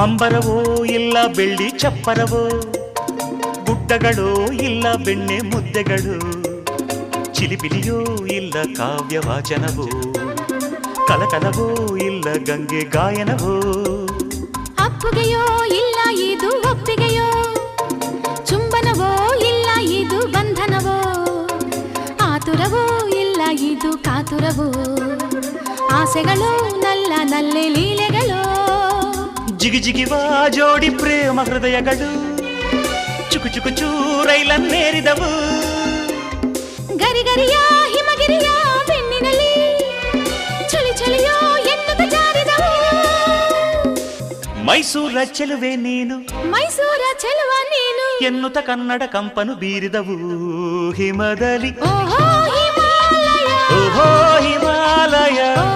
ಅಂಬರವೋ ಇಲ್ಲ ಬೆಳ್ಳಿ ಚಪ್ಪರವೋ, ಗುಡ್ಡಗಳೋ ಇಲ್ಲ ಬೆಣ್ಣೆ ಮುದ್ದೆಗಳು, ಚಿಲಿಪಿಲಿಯೋ ಇಲ್ಲ ಕಾವ್ಯ ವಾಚನವೋ, ಕಲಕಲವೋ ಇಲ್ಲ ಗಂಗೆ ಗಾಯನವೋ. ಅಪ್ಪುಗೆಯೋ ಇಲ್ಲ ಇದು ಒಪ್ಪಿಗೆಯೋ, ಚುಂಬನವೋ ಇಲ್ಲ ಇದು ಬಂಧನವೋ, ಆತುರವೋ ಇಲ್ಲ ಇದು ಕಾತುರವೋ, ಆಸೆಗಳು ನಲ್ಲ ನಲ್ಲೆ ಲೀಲೆಗಳು. ಜಿಗಿಜಿಗಿವ ಜೋಡಿ ಪ್ರೇಮ ಹೃದಯಗಳು ಚುಕು ಚುಕು ಚೂರೈಲನ್ನೇರಿದವು. ಗರಿಗರಿಯ ಹಿಮಗಿರಿಯ ಬೆನ್ನಿನಲ್ಲಿ ಚಳಿ ಚಳಿಯೋ ಎನ್ನುತ್ತ ಜಾರಿದವು. ಮೈಸೂರ ಚೆಲುವೆ ನೀನು, ಮೈಸೂರ ಚೆಲುವ ನೀನು ಎನ್ನುತ್ತ ಕನ್ನಡ ಕಂಪನು ಬೀರಿದವು. ಹಿಮದಲ್ಲಿ ಓಹೋ ಹಿಮಾಲಯ, ಓಹೋ ಹಿಮಾಲಯ.